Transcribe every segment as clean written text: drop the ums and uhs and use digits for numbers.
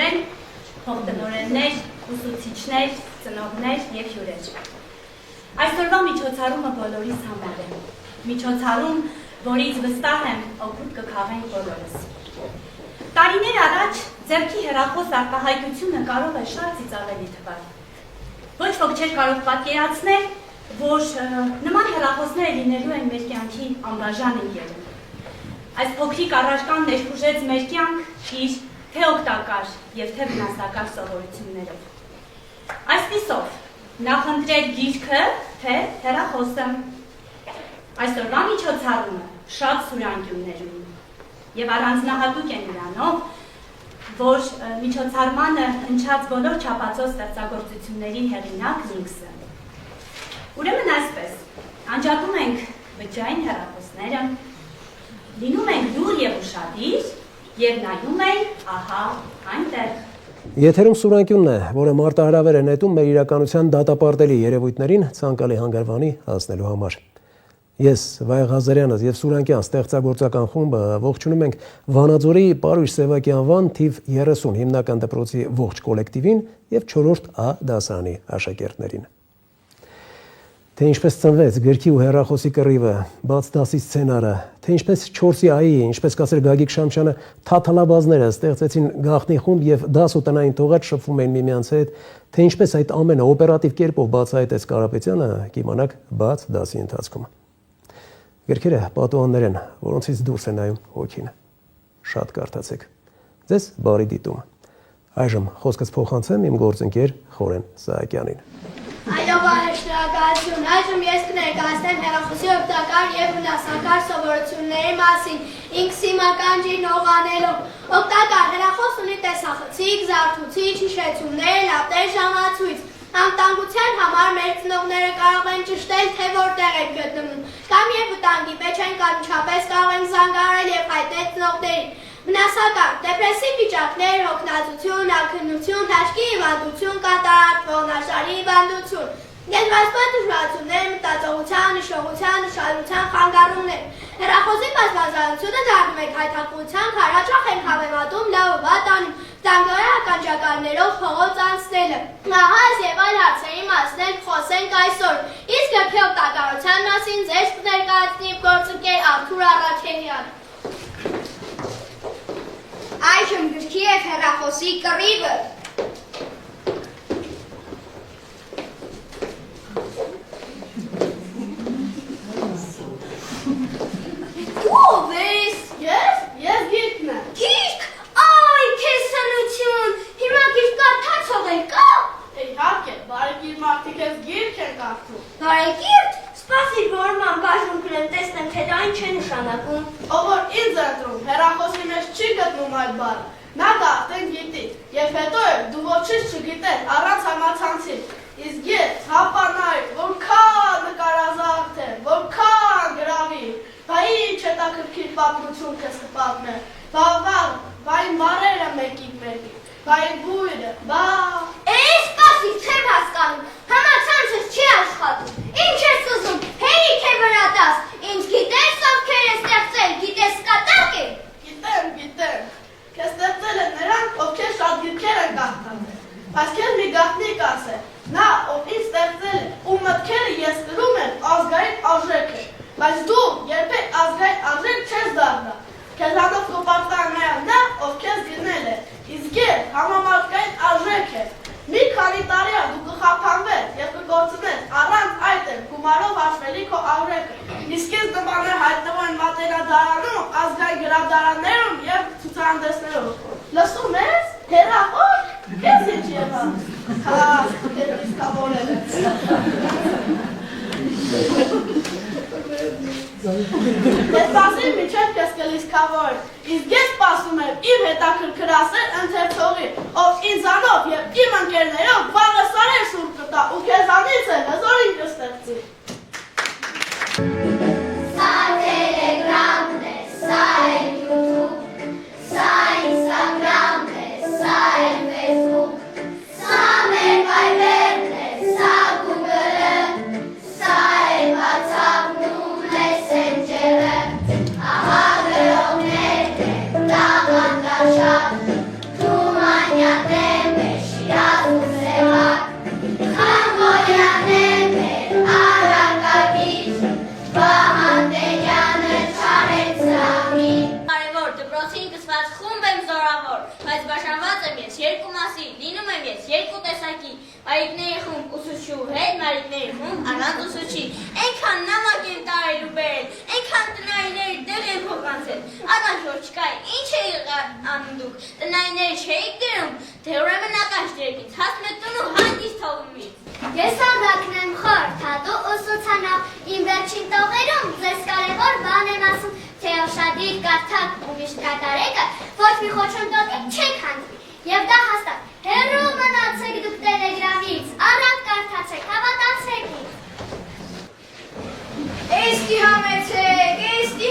տնօրեն, փոխտնօրեններ, ուսուցիչներ, ծնողներ և հյուրեր։ Այսօրվա միջոցառումը բոլորիս համար է։ Միջոցառում, որից վստահ եմ օգուտ կքաղենք բոլորս։ Տարիներ առաջ ձեռքի հեռախոս արտահայտությունը կարող է շատ ծիծաղելի թվալ։ Ոչ ոք չէր կարող պատկերացնել, որ նման հեռախոսները լինելու են մեր կյանքի անբաժան ընկերը։ Այս փոքրիկ առարկան ներխուժեց մեր կյանք իր թե օգտակար և թե վնասակար սովորություններով։ Այսպիսով, նախընտրեք գիրքը, թե հեռախոսը։ Այսօրվա միջոցառումը շատ սուրանկյուններ ունի և առանձնահատուկ է նրանով, որ միջոցառմանը հնչած բոլոր չափածո ստեղծագործությունների հեղինակն ինքս եմ։ Ուրեմն այսպես, անջատում ենք բջջային հեռախոսները, լինում ենք լուռ և ուշադիր և նայում ենք ահա այնտեղ։ Եթերում սուրանկյունն է, որը մարտահրավեր է նետում մեր իրականության դատապարտելի երևույթներին ցանկալի հանգրվանի հասնելու համար։ Ես, Վայ Ղազարյանս և Սուրանկյան ստեղծագործական խումբը ողջունում ենք Վանաձորի Պարույր Սևակի անվան թիվ 30 հիմնական դպրոցի ողջ կոլեկտիվին և 4-րդ A դասարանի աշակերտներին։ Թե ինչպես ծնվեց գրքի ու հեռախոսի կռիվը, բաց դասի սցենարը, թե ինչպես 4-ի A-ի, ինչպես կասեր Գագիկ Շամշյանը, թաթալաբազները ստեղծեցին գաղտնի խումբ և դաս ու տնային թողած շփվում էին միմյանց հետ, թե ինչպես այդ ամենը օպերատիվ կերպով բացահայտեց Կարապետյանը, կիմանաք բաց դասի ընթացքում։ Գրքերը պատուհաններ են, որոնցից դուրս է նայում հոգին։ Շատ կարդացեք։ Ձեզ բարի դիտում։ Այժմ խոսքս փոխանցեմ իմ գործընկեր Խորեն Սահակյանին։ Այո, բարի շնորհակալություն։ Այժմ ես կներկայացնեմ հեռախոսի օգտակար և վնասակար սովորությունների մասին, ինքս իմ ականջին օղանելով։ Օգտակար հեռախոս ունի տեսախցիկ, զարթուցիչ, հիշեցումներ, լապտեր, ժամացույց։ Անվտանգության համար մեր ծնողները կարող են ճշտել, թե որտեղ եք գտնվում, կամ և վտանգի մեջ ենք անմիջապես կարող ենք զանգահարել և հայտնել ծնողներին։ Վնասակար, դեպրեսիվ վիճակներ, հոգնածություն, ակնություն, հաշկի հիվանդություն, կատարած ողնաշարի հիվանդություն, գետնվածքման դժվարություններ, մտածողության, հիշողության, ուշադրության խանգարումներ։ Հեռախոսի բազմազանությունը դառնում եք հայթակղության, քարաճախ ենք համեմատում, լավ ու վատ անում, զանգահարել ականջակալներով փողոց անցնելը։ Ահա այս և այլ հարցերի մասին խոսենք այսօր։ Իսկ գրքի օգտակարության մասին ձեզ կներկայացնի գործընկեր Արթուր Առաքելյանը։ Այժմ գրքի և հեռախոսի կռիվը։ Ո՞վ ես։ Ես գիրքն եմ։ Գիրք։ Այ, քեզ սնություն։ Հիմա գիրք կարդացող են կա։ Իհարկե, բարեկիր մարդիկ ես գիրք են կարդում։ Բարեկիրթ։ Սպասիր, որ ման բաժնում կրեմ տեսնեմ, թե դա ինչ է նշանակում։ Ով որ ինձ ընտրում, հեռախոսի մեջ չի գտնում այդ բառը։ Նա դա արդեն գիտի, և հետո էլ դու ոչինչ չգիտես առանց համացանցի։ Իսկ ես հապանայ, որքան նկարազարդ է, որքան գրավի, բա ինչ հետաքրքիր պատմություն քեզ կպատմեմ, բա իմ բառերը մեկի, բա իմ բույրը, բա… Սպասիր, չեմ հասկանում, համացանցս չի աշխատում, ինչ ես ուզում, հերիք է վրա տաս, ինչ գիտես ովքեր է ստեղծել, գիտես կատակ է։ Գիտեմ, քեզ ստեղծել են նրանք, ովքեր շատ գրքեր են կարդացել, բայց քեզ մի գաղտնիք ասել, նա, ով ինձ ստեղծել է, ու մտքերը ես կրում եմ ազգային արժեք է, բայց դու երբեք ազգային արժեք չես դառնա, քեզանով կպարտան նա, ով քեզ գնել է, իսկ ես համամարտկային արժեք է, մի քանի տարի դու կխափանվես և կգործնես առանց այդ էլ գումարով հաշվելի քո արժեքը, իսկ ես նմաններ հայտնվում են մատենադարանում, ազգային գրադարաններում և ցուցահանդեսներում։ Լսում ես, հեռախոս, քեզ ինչ եղավ։ Հա, ես իսկավոր եմ։ Ես սպասիր միջև քեզ կլիսկավոր, իսկ ես սպասում եմ իմ հետաքրքրասեր ընթերցողի, ով ինձանով և իմ ընկերներով վաղը սարեր շուռ կտա ու քեզանից էլ հզորին կստեղծի։ Սա Տելեգրամն է, սա է YouTube, սա Ինստագրամն է, սա է Facebook, սա մեր Viber-ն է, սա Google-ը, սա է WhatsApp-ն ու Messenger-ը, ահա գրողներն են, տաղանդաշատ, դու մանյակ դասի լինում եմ ես երկու տեսակի, մարիկների խումբ ուսուցչու հետ, մարիկների խումբ առանց ուսուցչի, այնքան նամակ եմ տարել ու բերել, այնքան տնայիների դեղ եմ փոխանցել, ադան որ չկա, ինչ էիք անում դուք, տնայիները չէիք դրում, թե ուրեմն նակաշ դրեք ինձ, հասնում եք տուն ու հանդիստ հողումից։ Ես ավակն եմ խորհրդատու ուսուցանող իմ վերջին տողերում ձեզ կարևոր բան եմ ասում, թե ուշադիր կարդաք ու միշտ կատարեք, ոչ մի խոչընդոտի չեք հանդիպի, եւ դա հաստատ հեռու մնացեք դուք տելեգրամից, առանց կարդացեք, հավատացեք ինձ։ Էստի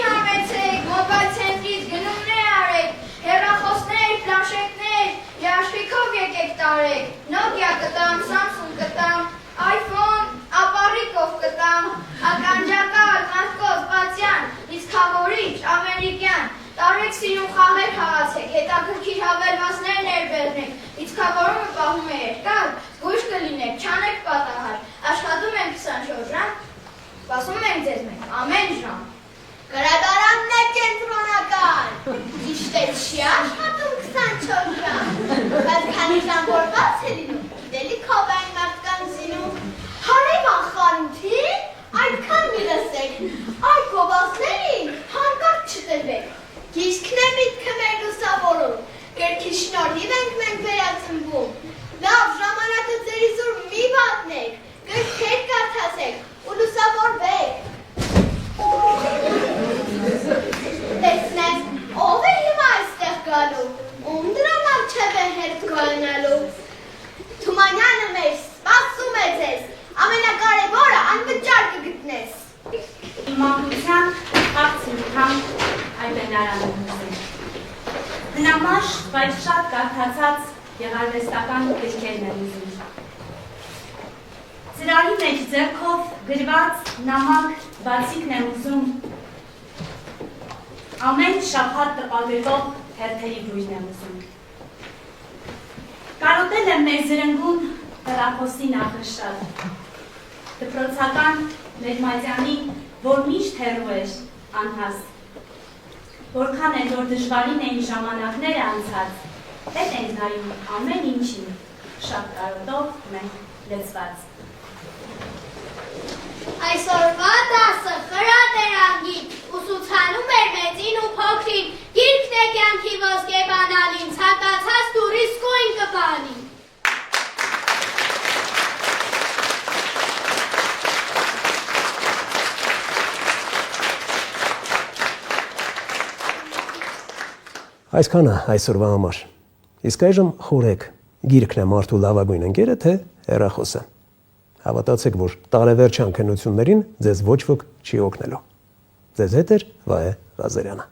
համեցեք, մոբայլ ցենտրից գնումներ արեք, հեռախոսներ, պլանշետներ, երաշխիքով եկեք տարեք, Nokia կտամ, Samsung կտամ, iPhone, ապառիկով կտամ, ականջակալ, մարդկոց, պատյան, իսկ հավորիչ, ամերիկյան, տարեք սիրուն խաղեր խաղացեք, հետաքրքիր հավելվածներ ներբեռնեք, իսկ հավորումը պահում է երկար, զգույշ կլինեք, չանեք պատահար, աշխատում եմ 24 ժամ, սպասում ենք ձեզ մենք ամեն ժամ։ Գրադարանն է կենտրոնական, ճիշտ է չի աշխատում 24 ժամ, բայց քանի ժամ որ բաց է լինում, գիտելի քով այն մարդկան զինում, հարևան խանութին, այդքան մի լսեք, այ կոբասներին հանկարծ չտևեք, գիրքն է միտքը մեր լուսավորում, գրքի շնորհիվ ենք մենք վերածնվում, լավ ժամանակը ձերի զուր մի վատնեք, գրքեր կարդացեք ու լուսավորվեք։ Տեսնես, ով է հիմա այստեղ գալու, ում դրանալ չև է հետ գալնալու։ Թումանյանը մեր սպասում է ձեզ, ամենակարևորը անվճար կգտնես։ Իմ մանկության աղցինքամ այբենարանում ուզում։ Հնամաշ, բայց շատ կարդացած եղարվեստական գրքերն եմ ուզում։ Ծրարի մեջ ձեռքով գրված նամակ բացիկն եմ ուզում։ Ամեն շաբաթ տպագրվող հերթերի բույրն եմ ուզում։ Կարոտել եմ մեր զրնգուն հեռախոսի նախշատ։ Դպրոցական մեր Մատյանի, որ միշտ հեռու էր անհաստ։ Որքան են, որ դժվարին էին ժամանակները անցած, հետ ենք նայում ամեն ինչին, շատ կարոտով մենք լեցված։ Այսօրվա դասը խրատ էր անգին, ուսուցանում էր մեծին ու փոքրին, գիրքն է կյանքի ոսկե բանալին, ցանկացած դուրի սկույն կբանի։ Այսքանը այսօրվա համար։ Իսկ այժմ խորեք, գիրքն է մարդու լավագույն ընկերը, թե հեռախոսը։ Հավատացեք, որ տարեվերջյան քննություններին ձեզ ոչ ոք չի օգնելու։ Ձեզ հետ էր Վահե Ղազարյանը։